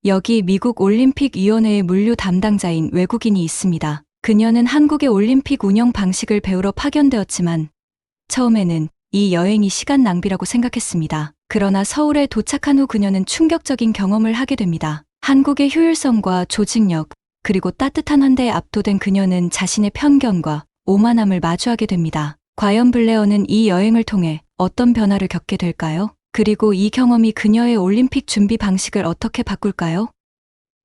여기 미국 올림픽위원회의 물류 담당자인 외국인이 있습니다. 그녀는 한국의 올림픽 운영 방식을 배우러 파견되었지만 처음에는 이 여행이 시간 낭비라고 생각했습니다. 그러나 서울에 도착한 후 그녀는 충격적인 경험을 하게 됩니다. 한국의 효율성과 조직력, 그리고 따뜻한 환대에 압도된 그녀는 자신의 편견과 오만함을 마주하게 됩니다. 과연 블레어는 이 여행을 통해 어떤 변화를 겪게 될까요? 그리고 이 경험이 그녀의 올림픽 준비 방식을 어떻게 바꿀까요?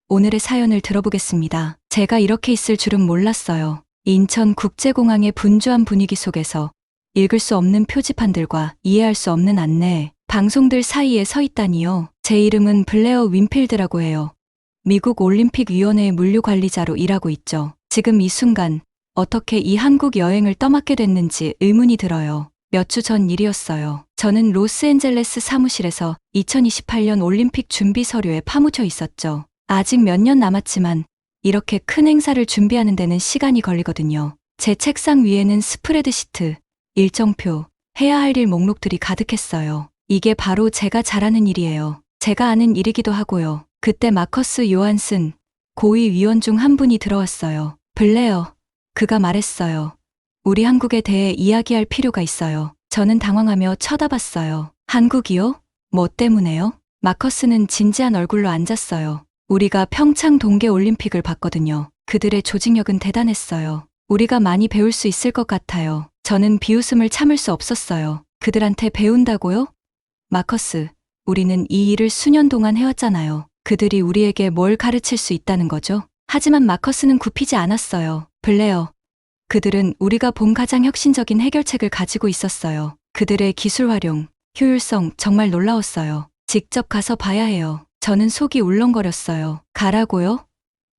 오늘의 사연을 들어보겠습니다. 제가 이렇게 있을 줄은 몰랐어요. 인천국제공항의 분주한 분위기 속에서 읽을 수 없는 표지판들과 이해할 수 없는 안내, 방송들 사이에 서 있다니요. 제 이름은 블레어 윈필드라고 해요. 미국 올림픽위원회의 물류관리자로 일하고 있죠. 지금 이 순간 어떻게 이 한국 여행을 떠맡게 됐는지 의문이 들어요. 몇 주 전 일이었어요. 저는 로스앤젤레스 사무실에서 2028년 올림픽 준비 서류에 파묻혀 있었죠. 아직 몇 년 남았지만 이렇게 큰 행사를 준비하는 데는 시간이 걸리거든요. 제 책상 위에는 스프레드시트, 일정표, 해야 할 일 목록들이 가득했어요. 이게 바로 제가 잘하는 일이에요. 제가 아는 일이기도 하고요. 그때 마커스 요한슨 고위 위원 중 한 분이 들어왔어요. 블레어, 그가 말했어요. 우리 한국에 대해 이야기할 필요가 있어요. 저는 당황하며 쳐다봤어요. 한국이요? 뭐 때문에요? 마커스는 진지한 얼굴로 앉았어요. 우리가 평창 동계올림픽을 봤거든요. 그들의 조직력은 대단했어요. 우리가 많이 배울 수 있을 것 같아요. 저는 비웃음을 참을 수 없었어요. 그들한테 배운다고요? 마커스, 우리는 이 일을 수년 동안 해왔잖아요. 그들이 우리에게 뭘 가르칠 수 있다는 거죠? 하지만 마커스는 굽히지 않았어요. 블레어, 그들은 우리가 본 가장 혁신적인 해결책을 가지고 있었어요. 그들의 기술 활용, 효율성 정말 놀라웠어요. 직접 가서 봐야 해요. 저는 속이 울렁거렸어요. 가라고요?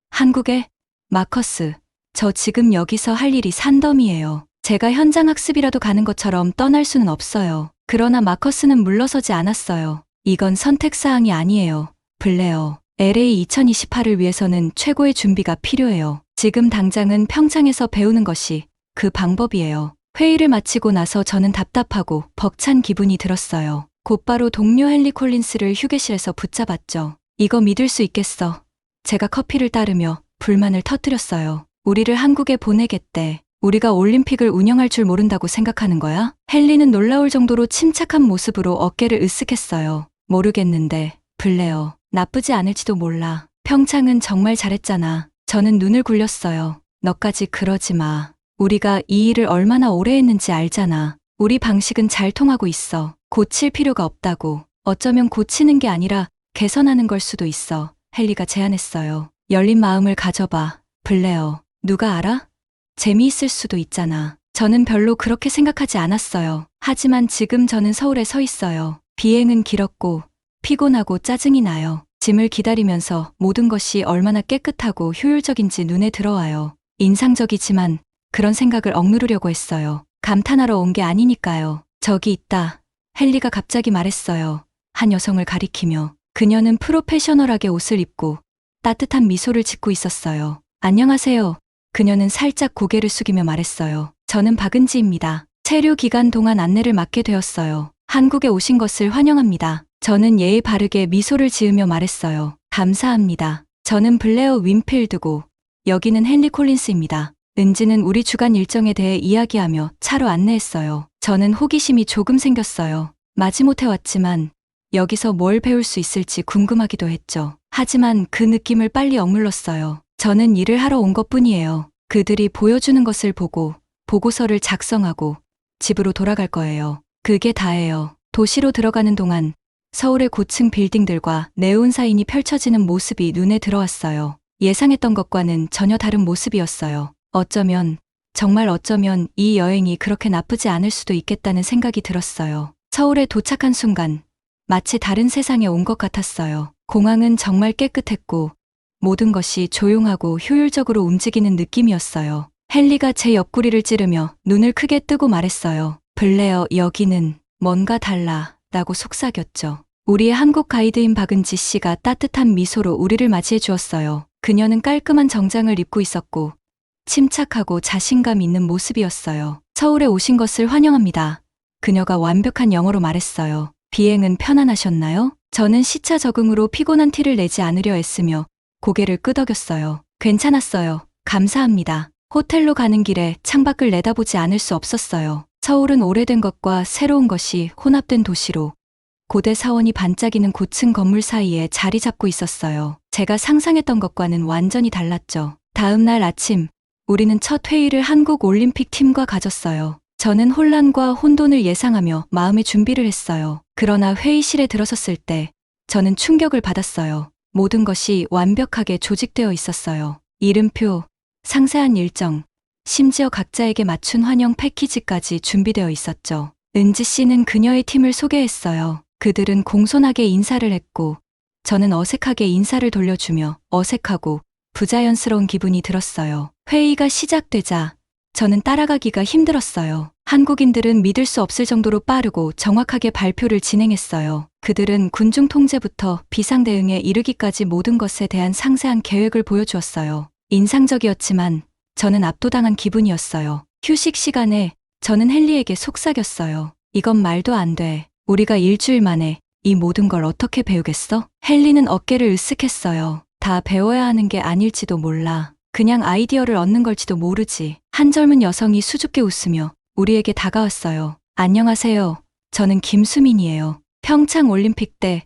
한국에? 마커스, 저 지금 여기서 할 일이 산더미예요. 제가 현장 학습이라도 가는 것처럼 떠날 수는 없어요. 그러나 마커스는 물러서지 않았어요. 이건 선택사항이 아니에요. 블레어, LA 2028을 위해서는 최고의 준비가 필요해요. 지금 당장은 평창에서 배우는 것이 그 방법이에요. 회의를 마치고 나서 저는 답답하고 벅찬 기분이 들었어요. 곧바로 동료 헨리 콜린스를 휴게실에서 붙잡았죠. 이거 믿을 수 있겠어. 제가 커피를 따르며 불만을 터뜨렸어요. 우리를 한국에 보내겠대. 우리가 올림픽을 운영할 줄 모른다고 생각하는 거야? 헨리는 놀라울 정도로 침착한 모습으로 어깨를 으쓱했어요. 모르겠는데, 블레어, 나쁘지 않을지도 몰라. 평창은 정말 잘했잖아. 저는 눈을 굴렸어요. 너까지 그러지 마. 우리가 이 일을 얼마나 오래 했는지 알잖아. 우리 방식은 잘 통하고 있어. 고칠 필요가 없다고. 어쩌면 고치는 게 아니라 개선하는 걸 수도 있어. 헨리가 제안했어요. 열린 마음을 가져봐. 블레어, 누가 알아? 재미있을 수도 있잖아. 저는 별로 그렇게 생각하지 않았어요. 하지만 지금 저는 서울에 서 있어요. 비행은 길었고 피곤하고 짜증이 나요. 짐을 기다리면서 모든 것이 얼마나 깨끗하고 효율적인지 눈에 들어와요. 인상적이지만 그런 생각을 억누르려고 했어요. 감탄하러 온 게 아니니까요. 저기 있다. 헨리가 갑자기 말했어요. 한 여성을 가리키며. 그녀는 프로페셔널하게 옷을 입고 따뜻한 미소를 짓고 있었어요. 안녕하세요. 그녀는 살짝 고개를 숙이며 말했어요. 저는 박은지입니다. 체류 기간 동안 안내를 맡게 되었어요. 한국에 오신 것을 환영합니다. 저는 예의 바르게 미소를 지으며 말했어요. 감사합니다. 저는 블레어 윈필드고 여기는 헨리 콜린스입니다. 은지는 우리 주간 일정에 대해 이야기하며 차로 안내했어요. 저는 호기심이 조금 생겼어요. 마지못해 왔지만 여기서 뭘 배울 수 있을지 궁금하기도 했죠. 하지만 그 느낌을 빨리 억눌렀어요. 저는 일을 하러 온 것뿐이에요. 그들이 보여주는 것을 보고 보고서를 작성하고 집으로 돌아갈 거예요. 그게 다예요. 도시로 들어가는 동안 서울의 고층 빌딩들과 네온 사인이 펼쳐지는 모습이 눈에 들어왔어요. 예상했던 것과는 전혀 다른 모습이었어요. 어쩌면, 정말 어쩌면 이 여행이 그렇게 나쁘지 않을 수도 있겠다는 생각이 들었어요. 서울에 도착한 순간 마치 다른 세상에 온 것 같았어요. 공항은 정말 깨끗했고 모든 것이 조용하고 효율적으로 움직이는 느낌이었어요. 헨리가 제 옆구리를 찌르며 눈을 크게 뜨고 말했어요. 블레어, 여기는 뭔가 달라 라고 속삭였죠. 우리의 한국 가이드인 박은지 씨가 따뜻한 미소로 우리를 맞이해 주었어요. 그녀는 깔끔한 정장을 입고 있었고 침착하고 자신감 있는 모습이었어요. 서울에 오신 것을 환영합니다. 그녀가 완벽한 영어로 말했어요. 비행은 편안하셨나요? 저는 시차 적응으로 피곤한 티를 내지 않으려 애쓰며 고개를 끄덕였어요. 괜찮았어요. 감사합니다. 호텔로 가는 길에 창밖을 내다보지 않을 수 없었어요. 서울은 오래된 것과 새로운 것이 혼합된 도시로 고대 사원이 반짝이는 고층 건물 사이에 자리 잡고 있었어요. 제가 상상했던 것과는 완전히 달랐죠. 다음 날 아침, 우리는 첫 회의를 한국 올림픽 팀과 가졌어요. 저는 혼란과 혼돈을 예상하며 마음의 준비를 했어요. 그러나 회의실에 들어섰을 때 저는 충격을 받았어요. 모든 것이 완벽하게 조직되어 있었어요. 이름표, 상세한 일정, 심지어 각자에게 맞춘 환영 패키지까지 준비되어 있었죠. 은지 씨는 그녀의 팀을 소개했어요. 그들은 공손하게 인사를 했고 저는 어색하게 인사를 돌려주며 어색하고 부자연스러운 기분이 들었어요. 회의가 시작되자 저는 따라가기가 힘들었어요. 한국인들은 믿을 수 없을 정도로 빠르고 정확하게 발표를 진행했어요. 그들은 군중 통제부터 비상 대응에 이르기까지 모든 것에 대한 상세한 계획을 보여주었어요. 인상적이었지만 저는 압도당한 기분이었어요. 휴식 시간에 저는 헨리에게 속삭였어요. 이건 말도 안 돼. 우리가 일주일 만에 이 모든 걸 어떻게 배우겠어? 헨리는 어깨를 으쓱했어요. 다 배워야 하는 게 아닐지도 몰라. 그냥 아이디어를 얻는 걸지도 모르지. 한 젊은 여성이 수줍게 웃으며 우리에게 다가왔어요. 안녕하세요. 저는 김수민이에요. 평창 올림픽 때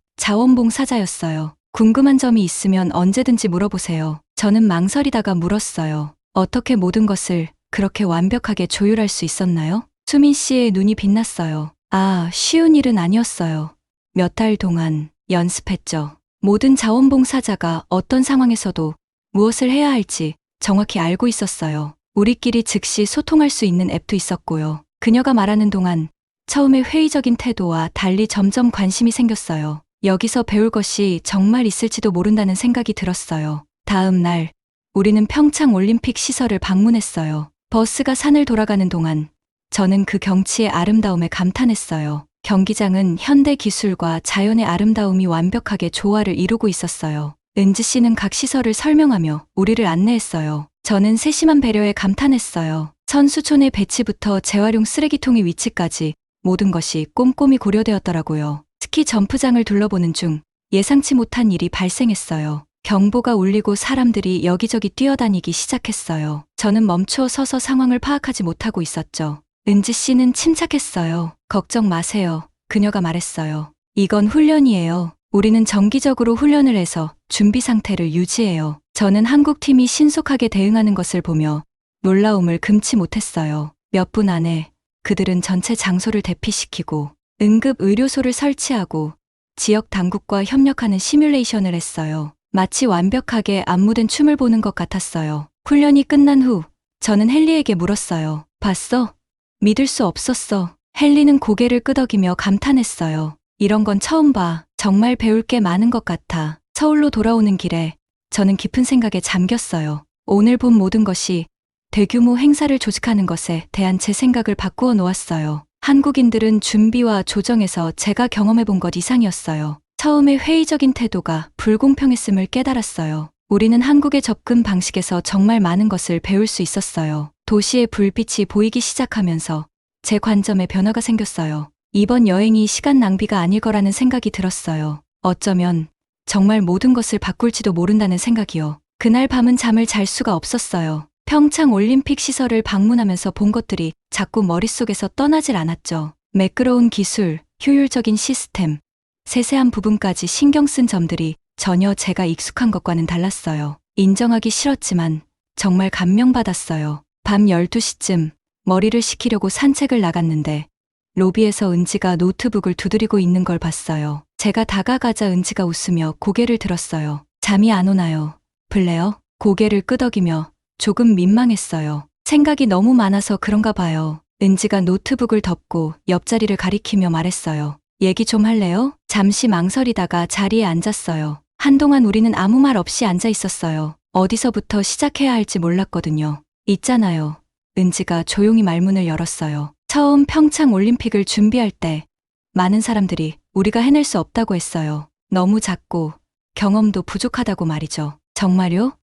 자원봉사자였어요. 궁금한 점이 있으면 언제든지 물어보세요. 저는 망설이다가 물었어요. 어떻게 모든 것을 그렇게 완벽하게 조율할 수 있었나요? 수민 씨의 눈이 빛났어요. 아, 쉬운 일은 아니었어요. 몇 달 동안 연습했죠. 모든 자원봉사자가 어떤 상황에서도 무엇을 해야 할지 정확히 알고 있었어요. 우리끼리 즉시 소통할 수 있는 앱도 있었고요. 그녀가 말하는 동안 처음에 회의적인 태도와 달리 점점 관심이 생겼어요. 여기서 배울 것이 정말 있을지도 모른다는 생각이 들었어요. 다음 날, 우리는 평창 올림픽 시설을 방문했어요. 버스가 산을 돌아가는 동안 저는 그 경치의 아름다움에 감탄했어요. 경기장은 현대 기술과 자연의 아름다움이 완벽하게 조화를 이루고 있었어요. 은지 씨는 각 시설을 설명하며 우리를 안내했어요. 저는 세심한 배려에 감탄했어요. 선수촌의 배치부터 재활용 쓰레기통의 위치까지 모든 것이 꼼꼼히 고려되었더라고요. 스키 점프장을 둘러보는 중 예상치 못한 일이 발생했어요. 경보가 울리고 사람들이 여기저기 뛰어다니기 시작했어요. 저는 멈추어 서서 상황을 파악하지 못하고 있었죠. 은지 씨는 침착했어요. 걱정 마세요. 그녀가 말했어요. 이건 훈련이에요. 우리는 정기적으로 훈련을 해서 준비 상태를 유지해요. 저는 한국팀이 신속하게 대응하는 것을 보며 놀라움을 금치 못했어요. 몇 분 안에 그들은 전체 장소를 대피시키고 응급 의료소를 설치하고 지역 당국과 협력하는 시뮬레이션을 했어요. 마치 완벽하게 안무된 춤을 보는 것 같았어요. 훈련이 끝난 후 저는 헨리에게 물었어요. 봤어? 믿을 수 없었어. 헨리는 고개를 끄덕이며 감탄했어요. 이런 건 처음 봐. 정말 배울 게 많은 것 같아. 서울로 돌아오는 길에 저는 깊은 생각에 잠겼어요. 오늘 본 모든 것이 대규모 행사를 조직하는 것에 대한 제 생각을 바꾸어 놓았어요. 한국인들은 준비와 조정에서 제가 경험해 본 것 이상이었어요. 처음에 회의적인 태도가 불공평했음을 깨달았어요. 우리는 한국의 접근 방식에서 정말 많은 것을 배울 수 있었어요. 도시의 불빛이 보이기 시작하면서 제 관점에 변화가 생겼어요. 이번 여행이 시간 낭비가 아닐 거라는 생각이 들었어요. 어쩌면 정말 모든 것을 바꿀지도 모른다는 생각이요. 그날 밤은 잠을 잘 수가 없었어요. 평창 올림픽 시설을 방문하면서 본 것들이 자꾸 머릿속에서 떠나질 않았죠. 매끄러운 기술, 효율적인 시스템, 세세한 부분까지 신경 쓴 점들이 전혀 제가 익숙한 것과는 달랐어요. 인정하기 싫었지만 정말 감명받았어요. 밤 12시쯤 머리를 식히려고 산책을 나갔는데 로비에서 은지가 노트북을 두드리고 있는 걸 봤어요. 제가 다가가자 은지가 웃으며 고개를 들었어요. 잠이 안 오나요? 블레어? 고개를 끄덕이며 조금 민망했어요. 생각이 너무 많아서 그런가 봐요. 은지가 노트북을 덮고 옆자리를 가리키며 말했어요. 얘기 좀 할래요? 잠시 망설이다가 자리에 앉았어요. 한동안 우리는 아무 말 없이 앉아 있었어요. 어디서부터 시작해야 할지 몰랐거든요. 있잖아요. 은지가 조용히 말문을 열었어요. 처음 평창 올림픽을 준비할 때 많은 사람들이 우리가 해낼 수 없다고 했어요. 너무 작고 경험도 부족하다고 말이죠. 정말요?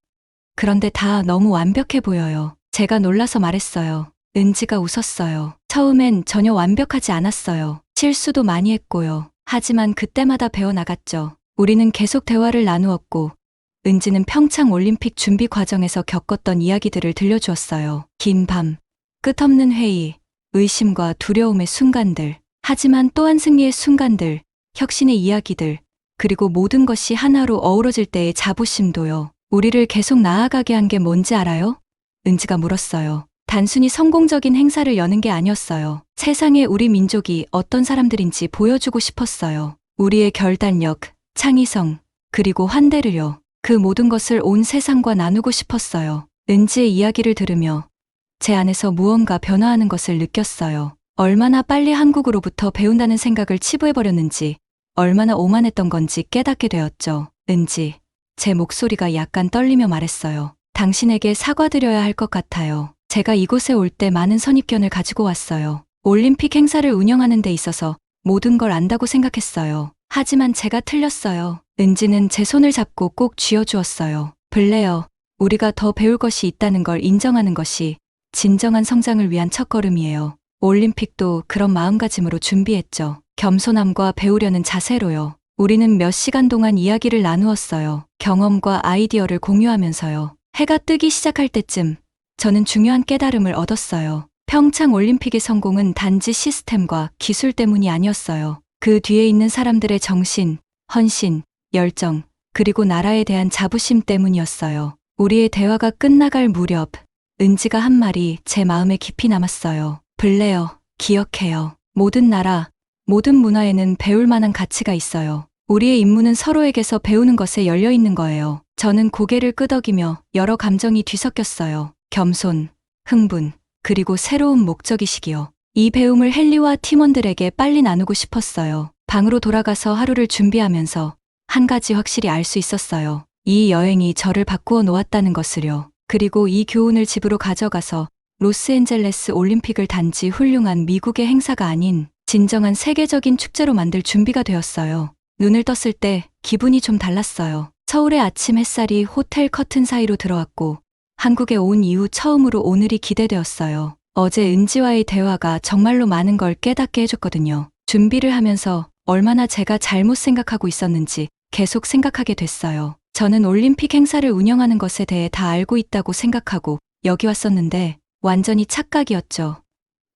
그런데 다 너무 완벽해 보여요. 제가 놀라서 말했어요. 은지가 웃었어요. 처음엔 전혀 완벽하지 않았어요. 실수도 많이 했고요. 하지만 그때마다 배워나갔죠. 우리는 계속 대화를 나누었고 은지는 평창 올림픽 준비 과정에서 겪었던 이야기들을 들려주었어요. 긴 밤, 끝없는 회의, 의심과 두려움의 순간들, 하지만 또한 승리의 순간들, 혁신의 이야기들, 그리고 모든 것이 하나로 어우러질 때의 자부심도요. 우리를 계속 나아가게 한 게 뭔지 알아요? 은지가 물었어요. 단순히 성공적인 행사를 여는 게 아니었어요. 세상에 우리 민족이 어떤 사람들인지 보여주고 싶었어요. 우리의 결단력, 창의성, 그리고 환대를요. 그 모든 것을 온 세상과 나누고 싶었어요. 은지의 이야기를 들으며 제 안에서 무언가 변화하는 것을 느꼈어요. 얼마나 빨리 한국으로부터 배운다는 생각을 치부해버렸는지, 얼마나 오만했던 건지 깨닫게 되었죠. 은지, 제 목소리가 약간 떨리며 말했어요. 당신에게 사과드려야 할 것 같아요. 제가 이곳에 올 때 많은 선입견을 가지고 왔어요. 올림픽 행사를 운영하는 데 있어서 모든 걸 안다고 생각했어요. 하지만 제가 틀렸어요. 은지는 제 손을 잡고 꼭 쥐어주었어요. 블레어, 우리가 더 배울 것이 있다는 걸 인정하는 것이 진정한 성장을 위한 첫걸음이에요. 올림픽도 그런 마음가짐으로 준비했죠. 겸손함과 배우려는 자세로요. 우리는 몇 시간 동안 이야기를 나누었어요. 경험과 아이디어를 공유하면서요. 해가 뜨기 시작할 때쯤 저는 중요한 깨달음을 얻었어요. 평창 올림픽의 성공은 단지 시스템과 기술 때문이 아니었어요. 그 뒤에 있는 사람들의 정신, 헌신, 열정, 그리고 나라에 대한 자부심 때문이었어요. 우리의 대화가 끝나갈 무렵, 은지가 한 말이 제 마음에 깊이 남았어요. 블레어, 기억해요. 모든 나라, 모든 문화에는 배울 만한 가치가 있어요. 우리의 임무는 서로에게서 배우는 것에 열려 있는 거예요. 저는 고개를 끄덕이며 여러 감정이 뒤섞였어요. 겸손, 흥분, 그리고 새로운 목적의식이요. 이 배움을 헨리와 팀원들에게 빨리 나누고 싶었어요. 방으로 돌아가서 하루를 준비하면서 한 가지 확실히 알 수 있었어요. 이 여행이 저를 바꾸어 놓았다는 것을요. 그리고 이 교훈을 집으로 가져가서 로스앤젤레스 올림픽을 단지 훌륭한 미국의 행사가 아닌 진정한 세계적인 축제로 만들 준비가 되었어요. 눈을 떴을 때 기분이 좀 달랐어요. 서울의 아침 햇살이 호텔 커튼 사이로 들어왔고 한국에 온 이후 처음으로 오늘이 기대되었어요. 어제 은지와의 대화가 정말로 많은 걸 깨닫게 해줬거든요. 준비를 하면서 얼마나 제가 잘못 생각하고 있었는지 계속 생각하게 됐어요. 저는 올림픽 행사를 운영하는 것에 대해 다 알고 있다고 생각하고 여기 왔었는데 완전히 착각이었죠.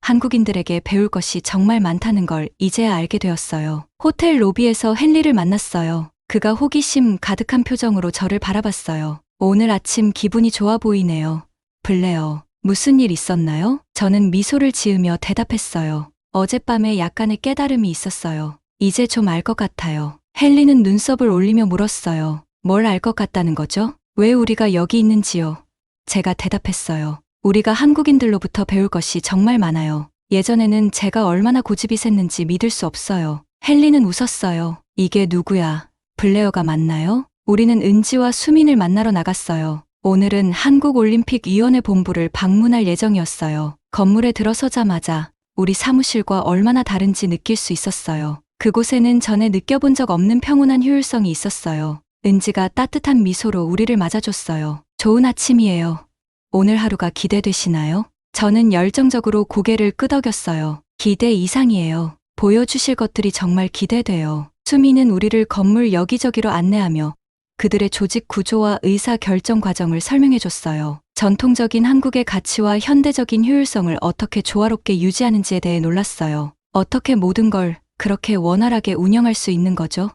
한국인들에게 배울 것이 정말 많다는 걸 이제야 알게 되었어요. 호텔 로비에서 헨리를 만났어요. 그가 호기심 가득한 표정으로 저를 바라봤어요. 오늘 아침 기분이 좋아 보이네요. 블레어, 무슨 일 있었나요? 저는 미소를 지으며 대답했어요. 어젯밤에 약간의 깨달음이 있었어요. 이제 좀 알 것 같아요. 헨리는 눈썹을 올리며 물었어요. 뭘 알 것 같다는 거죠? 왜 우리가 여기 있는지요? 제가 대답했어요. 우리가 한국인들로부터 배울 것이 정말 많아요. 예전에는 제가 얼마나 고집이 셌는지 믿을 수 없어요. 헨리는 웃었어요. 이게 누구야? 블레어가 맞나요? 우리는 은지와 수민을 만나러 나갔어요. 오늘은 한국올림픽위원회 본부를 방문할 예정이었어요. 건물에 들어서자마자 우리 사무실과 얼마나 다른지 느낄 수 있었어요. 그곳에는 전에 느껴본 적 없는 평온한 효율성이 있었어요. 은지가 따뜻한 미소로 우리를 맞아줬어요. 좋은 아침이에요. 오늘 하루가 기대되시나요? 저는 열정적으로 고개를 끄덕였어요. 기대 이상이에요. 보여주실 것들이 정말 기대돼요. 수미는 우리를 건물 여기저기로 안내하며 그들의 조직 구조와 의사 결정 과정을 설명해줬어요. 전통적인 한국의 가치와 현대적인 효율성을 어떻게 조화롭게 유지하는지에 대해 놀랐어요. 어떻게 모든 걸 그렇게 원활하게 운영할 수 있는 거죠?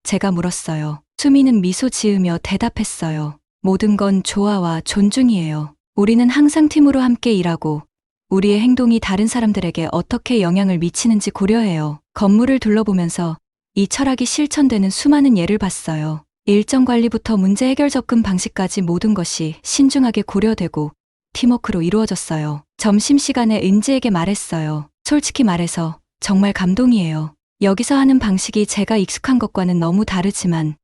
제가 물었어요. 수미는 미소 지으며 대답했어요. 모든 건 조화와 존중이에요. 우리는 항상 팀으로 함께 일하고 우리의 행동이 다른 사람들에게 어떻게 영향을 미치는지 고려해요. 건물을 둘러보면서 이 철학이 실천되는 수많은 예를 봤어요. 일정 관리부터 문제 해결 접근 방식까지 모든 것이 신중하게 고려되고 팀워크로 이루어졌어요. 점심시간에 은지에게 말했어요. 솔직히 말해서 정말 감동이에요. 여기서 하는 방식이 제가 익숙한 것과는 너무 다르지만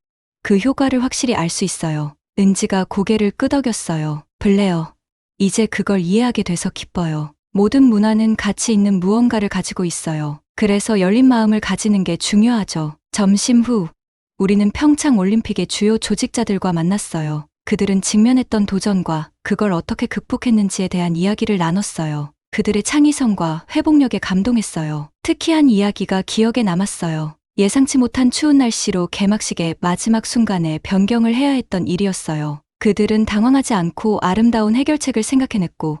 그 효과를 확실히 알 수 있어요. 은지가 고개를 끄덕였어요. 블레어, 이제 그걸 이해하게 돼서 기뻐요. 모든 문화는 가치 있는 무언가를 가지고 있어요. 그래서 열린 마음을 가지는 게 중요하죠. 점심 후 우리는 평창 올림픽의 주요 조직자들과 만났어요. 그들은 직면했던 도전과 그걸 어떻게 극복했는지에 대한 이야기를 나눴어요. 그들의 창의성과 회복력에 감동했어요. 특히 한 이야기가 기억에 남았어요. 예상치 못한 추운 날씨로 개막식의 마지막 순간에 변경을 해야 했던 일이었어요. 그들은 당황하지 않고 아름다운 해결책을 생각해냈고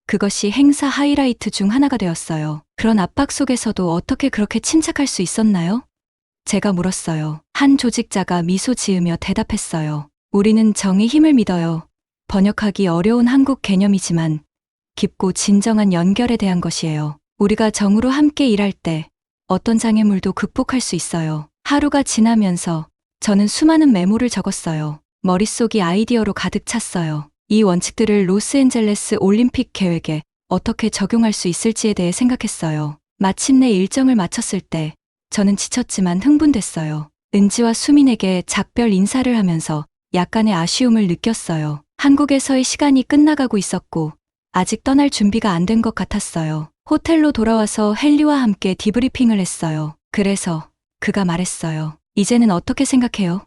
그것이 행사 하이라이트 중 하나가 되었어요. 그런 압박 속에서도 어떻게 그렇게 침착할 수 있었나요? 제가 물었어요. 한 조직자가 미소 지으며 대답했어요. 우리는 정의 힘을 믿어요. 번역하기 어려운 한국 개념이지만 깊고 진정한 연결에 대한 것이에요. 우리가 정으로 함께 일할 때 어떤 장애물도 극복할 수 있어요. 하루가 지나면서 저는 수많은 메모를 적었어요. 머릿속이 아이디어로 가득 찼어요. 이 원칙들을 로스앤젤레스 올림픽 계획에 어떻게 적용할 수 있을지에 대해 생각했어요. 마침내 일정을 마쳤을 때 저는 지쳤지만 흥분됐어요. 은지와 수민에게 작별 인사를 하면서 약간의 아쉬움을 느꼈어요. 한국에서의 시간이 끝나가고 있었고 아직 떠날 준비가 안 된 것 같았어요. 호텔로 돌아와서 헨리와 함께 디브리핑을 했어요. 그래서 그가 말했어요. 이제는 어떻게 생각해요?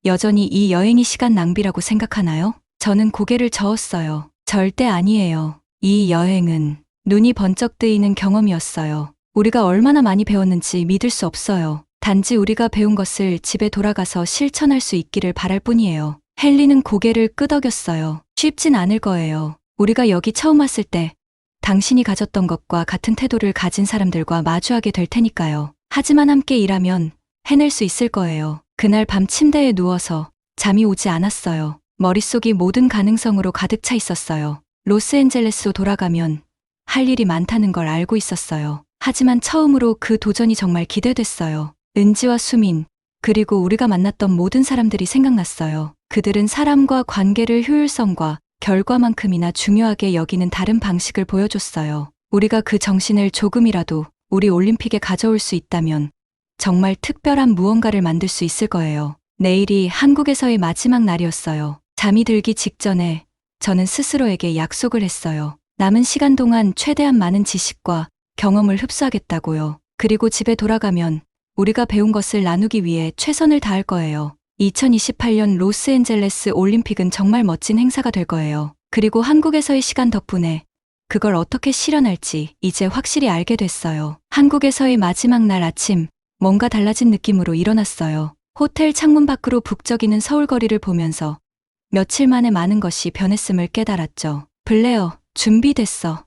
여전히 이 여행이 시간 낭비라고 생각하나요? 저는 고개를 저었어요. 절대 아니에요. 이 여행은 눈이 번쩍 뜨이는 경험이었어요. 우리가 얼마나 많이 배웠는지 믿을 수 없어요. 단지 우리가 배운 것을 집에 돌아가서 실천할 수 있기를 바랄 뿐이에요. 헨리는 고개를 끄덕였어요. 쉽진 않을 거예요. 우리가 여기 처음 왔을 때 당신이 가졌던 것과 같은 태도를 가진 사람들과 마주하게 될 테니까요. 하지만 함께 일하면 해낼 수 있을 거예요. 그날 밤 침대에 누워서 잠이 오지 않았어요. 머릿속이 모든 가능성으로 가득 차 있었어요. 로스앤젤레스로 돌아가면 할 일이 많다는 걸 알고 있었어요. 하지만 처음으로 그 도전이 정말 기대됐어요. 은지와 수민, 그리고 우리가 만났던 모든 사람들이 생각났어요. 그들은 사람과 관계를 효율성과 결과만큼이나 중요하게 여기는 다른 방식을 보여줬어요. 우리가 그 정신을 조금이라도 우리 올림픽에 가져올 수 있다면 정말 특별한 무언가를 만들 수 있을 거예요. 내일이 한국에서의 마지막 날이었어요. 잠이 들기 직전에 저는 스스로에게 약속을 했어요. 남은 시간 동안 최대한 많은 지식과 경험을 흡수하겠다고요. 그리고 집에 돌아가면 우리가 배운 것을 나누기 위해 최선을 다할 거예요. 2028년 로스앤젤레스 올림픽은 정말 멋진 행사가 될 거예요. 그리고 한국에서의 시간 덕분에 그걸 어떻게 실현할지 이제 확실히 알게 됐어요. 한국에서의 마지막 날 아침, 뭔가 달라진 느낌으로 일어났어요. 호텔 창문 밖으로 북적이는 서울 거리를 보면서 며칠 만에 많은 것이 변했음을 깨달았죠. 블레어, 준비됐어.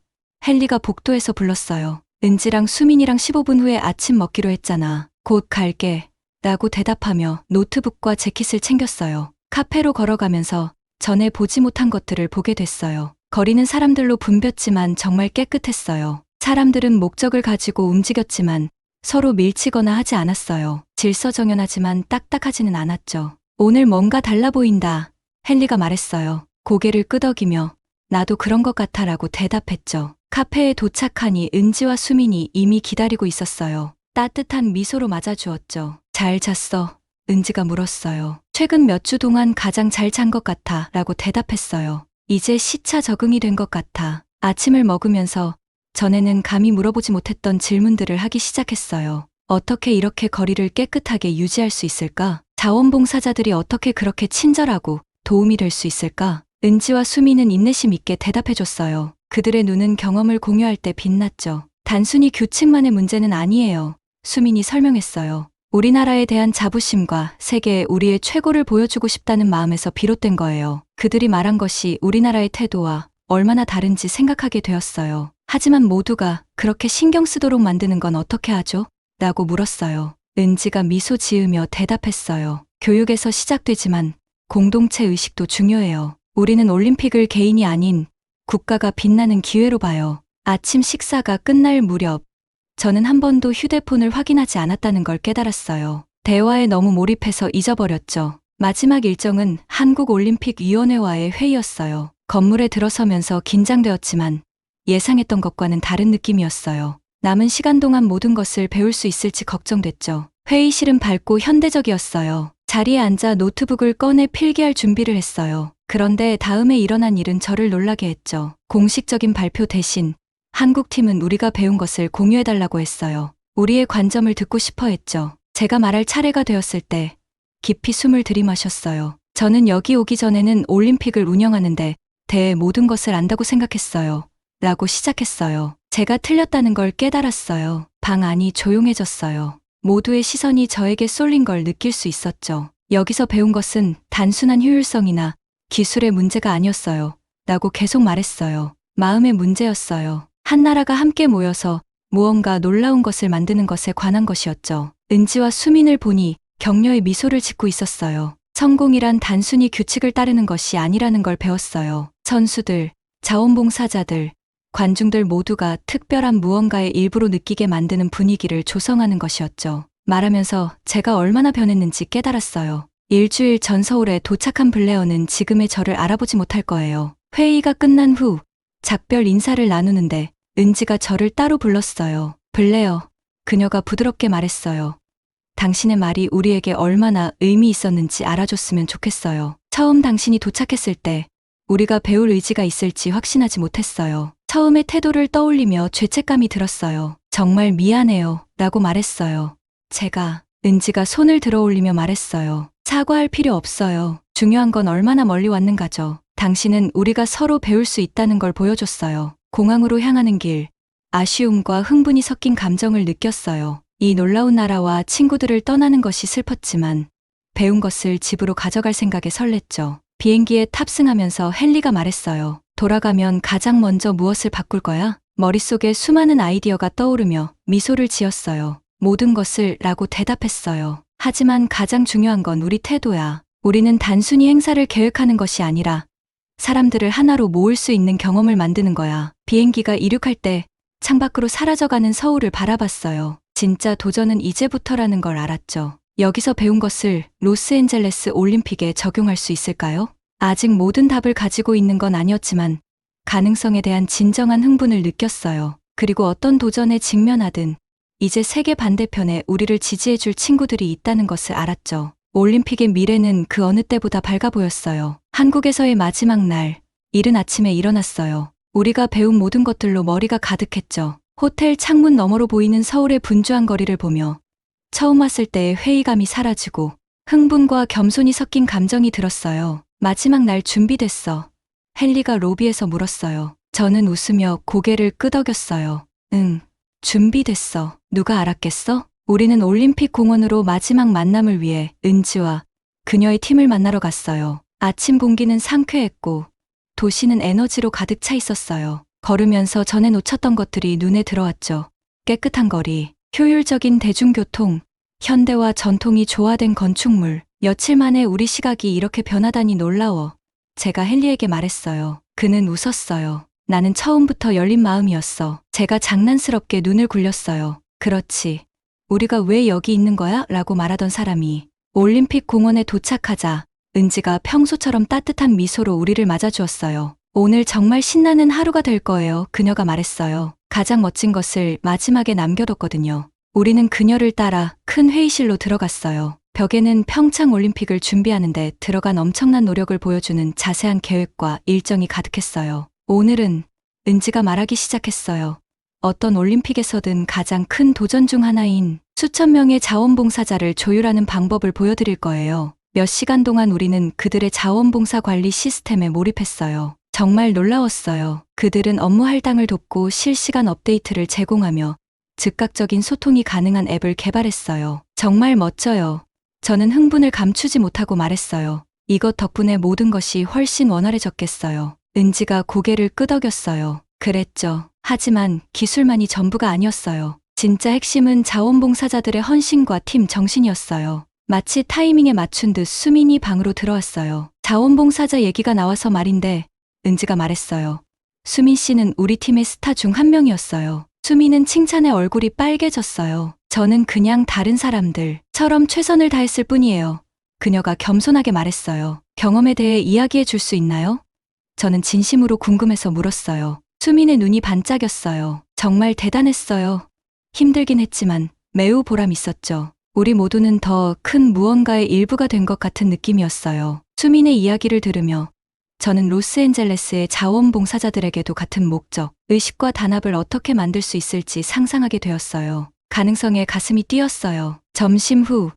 헨리가 복도에서 불렀어요. 은지랑 수민이랑 15분 후에 아침 먹기로 했잖아. 곧 갈게. 라고 대답하며 노트북과 재킷을 챙겼어요. 카페로 걸어가면서 전에 보지 못한 것들을 보게 됐어요. 거리는 사람들로 붐볐지만 정말 깨끗했어요. 사람들은 목적을 가지고 움직였지만 서로 밀치거나 하지 않았어요. 질서정연하지만 딱딱하지는 않았죠. 오늘 뭔가 달라 보인다. 헨리가 말했어요. 고개를 끄덕이며 나도 그런 것 같아 라고 대답했죠. 카페에 도착하니 은지와 수민이 이미 기다리고 있었어요. 따뜻한 미소로 맞아주었죠. 잘 잤어? 은지가 물었어요. 최근 몇 주 동안 가장 잘 잔 것 같아 라고 대답했어요. 이제 시차 적응이 된 것 같아. 아침을 먹으면서 전에는 감히 물어보지 못했던 질문들을 하기 시작했어요. 어떻게 이렇게 거리를 깨끗하게 유지할 수 있을까? 자원봉사자들이 어떻게 그렇게 친절하고 도움이 될 수 있을까? 은지와 수미는 인내심 있게 대답해줬어요. 그들의 눈은 경험을 공유할 때 빛났죠. 단순히 규칙만의 문제는 아니에요. 수민이 설명했어요. 우리나라에 대한 자부심과 세계에 우리의 최고를 보여주고 싶다는 마음에서 비롯된 거예요. 그들이 말한 것이 우리나라의 태도와 얼마나 다른지 생각하게 되었어요. 하지만 모두가 그렇게 신경 쓰도록 만드는 건 어떻게 하죠? 라고 물었어요. 은지가 미소 지으며 대답했어요. 교육에서 시작되지만 공동체 의식도 중요해요. 우리는 올림픽을 개인이 아닌 국가가 빛나는 기회로 봐요. 아침 식사가 끝날 무렵 저는 한 번도 휴대폰을 확인하지 않았다는 걸 깨달았어요. 대화에 너무 몰입해서 잊어버렸죠. 마지막 일정은 한국올림픽위원회와의 회의였어요. 건물에 들어서면서 긴장되었지만 예상했던 것과는 다른 느낌이었어요. 남은 시간 동안 모든 것을 배울 수 있을지 걱정됐죠. 회의실은 밝고 현대적이었어요. 자리에 앉아 노트북을 꺼내 필기할 준비를 했어요. 그런데 다음에 일어난 일은 저를 놀라게 했죠. 공식적인 발표 대신 한국팀은 우리가 배운 것을 공유해달라고 했어요. 우리의 관점을 듣고 싶어 했죠. 제가 말할 차례가 되었을 때 깊이 숨을 들이마셨어요. 저는 여기 오기 전에는 올림픽을 운영하는데 대해 모든 것을 안다고 생각했어요. 라고 시작했어요. 제가 틀렸다는 걸 깨달았어요. 방 안이 조용해졌어요. 모두의 시선이 저에게 쏠린 걸 느낄 수 있었죠. 여기서 배운 것은 단순한 효율성이나 기술의 문제가 아니었어요. 라고 계속 말했어요. 마음의 문제였어요. 한 나라가 함께 모여서 무언가 놀라운 것을 만드는 것에 관한 것이었죠. 은지와 수민을 보니 격려의 미소를 짓고 있었어요. 성공이란 단순히 규칙을 따르는 것이 아니라는 걸 배웠어요. 선수들, 자원봉사자들, 관중들 모두가 특별한 무언가의 일부로 느끼게 만드는 분위기를 조성하는 것이었죠. 말하면서 제가 얼마나 변했는지 깨달았어요. 일주일 전 서울에 도착한 블레어는 지금의 저를 알아보지 못할 거예요. 회의가 끝난 후 작별 인사를 나누는데 은지가 저를 따로 불렀어요. 블레어, 그녀가 부드럽게 말했어요. 당신의 말이 우리에게 얼마나 의미 있었는지 알아줬으면 좋겠어요. 처음 당신이 도착했을 때 우리가 배울 의지가 있을지 확신하지 못했어요. 처음의 태도를 떠올리며 죄책감이 들었어요. 정말 미안해요. 라고 말했어요. 은지가 손을 들어 올리며 말했어요. 사과할 필요 없어요. 중요한 건 얼마나 멀리 왔는가죠. 당신은 우리가 서로 배울 수 있다는 걸 보여줬어요. 공항으로 향하는 길, 아쉬움과 흥분이 섞인 감정을 느꼈어요. 이 놀라운 나라와 친구들을 떠나는 것이 슬펐지만 배운 것을 집으로 가져갈 생각에 설렜죠. 비행기에 탑승하면서 헨리가 말했어요. 돌아가면 가장 먼저 무엇을 바꿀 거야? 머릿속에 수많은 아이디어가 떠오르며 미소를 지었어요. 모든 것을 라고 대답했어요. 하지만 가장 중요한 건 우리 태도야. 우리는 단순히 행사를 계획하는 것이 아니라 사람들을 하나로 모을 수 있는 경험을 만드는 거야. 비행기가 이륙할 때 창밖으로 사라져가는 서울을 바라봤어요. 진짜 도전은 이제부터라는 걸 알았죠. 여기서 배운 것을 로스앤젤레스 올림픽에 적용할 수 있을까요? 아직 모든 답을 가지고 있는 건 아니었지만 가능성에 대한 진정한 흥분을 느꼈어요. 그리고 어떤 도전에 직면하든 이제 세계 반대편에 우리를 지지해줄 친구들이 있다는 것을 알았죠. 올림픽의 미래는 그 어느 때보다 밝아 보였어요. 한국에서의 마지막 날, 이른 아침에 일어났어요. 우리가 배운 모든 것들로 머리가 가득했죠. 호텔 창문 너머로 보이는 서울의 분주한 거리를 보며 처음 왔을 때의 회의감이 사라지고 흥분과 겸손이 섞인 감정이 들었어요. 마지막 날 준비됐어. 헨리가 로비에서 물었어요. 저는 웃으며 고개를 끄덕였어요. 응, 준비됐어. 누가 알았겠어? 우리는 올림픽 공원으로 마지막 만남을 위해 은지와 그녀의 팀을 만나러 갔어요. 아침 공기는 상쾌했고 도시는 에너지로 가득 차 있었어요. 걸으면서 전에 놓쳤던 것들이 눈에 들어왔죠. 깨끗한 거리, 효율적인 대중교통, 현대와 전통이 조화된 건축물. 며칠 만에 우리 시각이 이렇게 변하다니 놀라워. 제가 헨리에게 말했어요. 그는 웃었어요. 나는 처음부터 열린 마음이었어. 제가 장난스럽게 눈을 굴렸어요. 그렇지. 우리가 왜 여기 있는 거야? 라고 말하던 사람이 올림픽 공원에 도착하자 은지가 평소처럼 따뜻한 미소로 우리를 맞아주었어요. 오늘 정말 신나는 하루가 될 거예요. 그녀가 말했어요. 가장 멋진 것을 마지막에 남겨뒀거든요. 우리는 그녀를 따라 큰 회의실로 들어갔어요. 벽에는 평창 올림픽을 준비하는데 들어간 엄청난 노력을 보여주는 자세한 계획과 일정이 가득했어요. 오늘은 은지가 말하기 시작했어요. 어떤 올림픽에서든 가장 큰 도전 중 하나인 수천 명의 자원봉사자를 조율하는 방법을 보여드릴 거예요. 몇 시간 동안 우리는 그들의 자원봉사 관리 시스템에 몰입했어요. 정말 놀라웠어요. 그들은 업무 할당을 돕고 실시간 업데이트를 제공하며 즉각적인 소통이 가능한 앱을 개발했어요. 정말 멋져요. 저는 흥분을 감추지 못하고 말했어요. 이것 덕분에 모든 것이 훨씬 원활해졌겠어요. 은지가 고개를 끄덕였어요. 그랬죠. 하지만 기술만이 전부가 아니었어요. 진짜 핵심은 자원봉사자들의 헌신과 팀 정신이었어요. 마치 타이밍에 맞춘 듯 수민이 방으로 들어왔어요. 자원봉사자 얘기가 나와서 말인데 은지가 말했어요. 수민 씨는 우리 팀의 스타 중 한 명이었어요. 수민은 칭찬에 얼굴이 빨개졌어요. 저는 그냥 다른 사람들처럼 최선을 다했을 뿐이에요. 그녀가 겸손하게 말했어요. 경험에 대해 이야기해 줄 수 있나요? 저는 진심으로 궁금해서 물었어요. 수민의 눈이 반짝였어요. 정말 대단했어요. 힘들긴 했지만 매우 보람 있었죠. 우리 모두는 더 큰 무언가의 일부가 된 것 같은 느낌이었어요. 수민의 이야기를 들으며 저는 로스앤젤레스의 자원봉사자들에게도 같은 목적, 의식과 단합을 어떻게 만들 수 있을지 상상하게 되었어요. 가능성에 가슴이 뛰었어요. 점심 후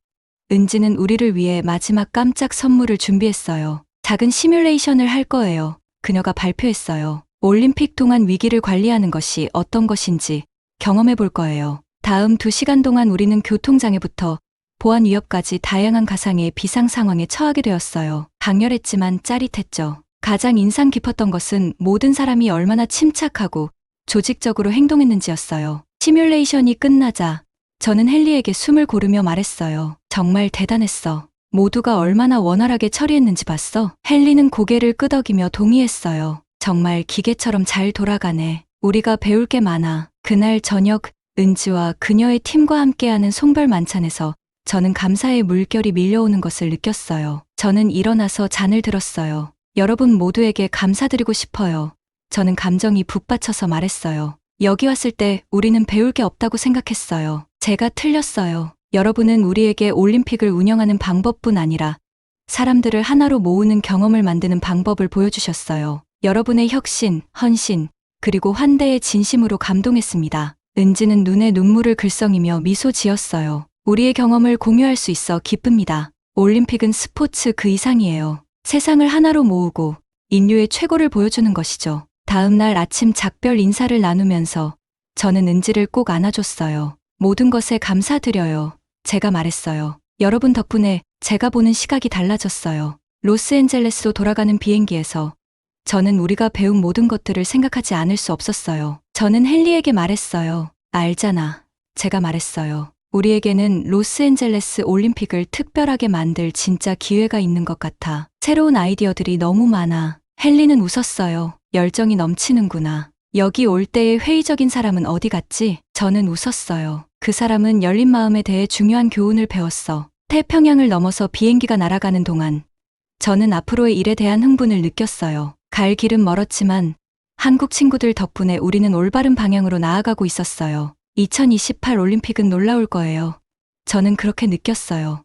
은지는 우리를 위해 마지막 깜짝 선물을 준비했어요. 작은 시뮬레이션을 할 거예요. 그녀가 발표했어요. 올림픽 동안 위기를 관리하는 것이 어떤 것인지 경험해 볼 거예요. 다음 2시간 동안 우리는 교통장애부터 보안 위협까지 다양한 가상의 비상 상황에 처하게 되었어요. 강렬했지만 짜릿했죠. 가장 인상 깊었던 것은 모든 사람이 얼마나 침착하고 조직적으로 행동했는지였어요. 시뮬레이션이 끝나자 저는 헨리에게 숨을 고르며 말했어요. 정말 대단했어. 모두가 얼마나 원활하게 처리했는지 봤어? 헨리는 고개를 끄덕이며 동의했어요. 정말 기계처럼 잘 돌아가네. 우리가 배울 게 많아. 그날 저녁 은지와 그녀의 팀과 함께하는 송별 만찬에서 저는 감사의 물결이 밀려오는 것을 느꼈어요. 저는 일어나서 잔을 들었어요. 여러분 모두에게 감사드리고 싶어요. 저는 감정이 북받쳐서 말했어요. 여기 왔을 때 우리는 배울 게 없다고 생각했어요. 제가 틀렸어요. 여러분은 우리에게 올림픽을 운영하는 방법뿐 아니라 사람들을 하나로 모으는 경험을 만드는 방법을 보여주셨어요. 여러분의 혁신, 헌신, 그리고 환대의 진심으로 감동했습니다. 은지는 눈에 눈물을 글썽이며 미소 지었어요. 우리의 경험을 공유할 수 있어 기쁩니다. 올림픽은 스포츠 그 이상이에요. 세상을 하나로 모으고 인류의 최고를 보여주는 것이죠. 다음 날 아침 작별 인사를 나누면서 저는 은지를 꼭 안아줬어요. 모든 것에 감사드려요. 제가 말했어요. 여러분 덕분에 제가 보는 시각이 달라졌어요. 로스앤젤레스로 돌아가는 비행기에서 저는 우리가 배운 모든 것들을 생각하지 않을 수 없었어요. 저는 헨리에게 말했어요. 알잖아. 제가 말했어요. 우리에게는 로스앤젤레스 올림픽을 특별하게 만들 진짜 기회가 있는 것 같아. 새로운 아이디어들이 너무 많아. 헨리는 웃었어요. 열정이 넘치는구나. 여기 올 때의 회의적인 사람은 어디 갔지? 저는 웃었어요. 그 사람은 열린 마음에 대해 중요한 교훈을 배웠어. 태평양을 넘어서 비행기가 날아가는 동안 저는 앞으로의 일에 대한 흥분을 느꼈어요. 갈 길은 멀었지만 한국 친구들 덕분에 우리는 올바른 방향으로 나아가고 있었어요. 2028 올림픽은 놀라울 거예요. 저는 그렇게 느꼈어요.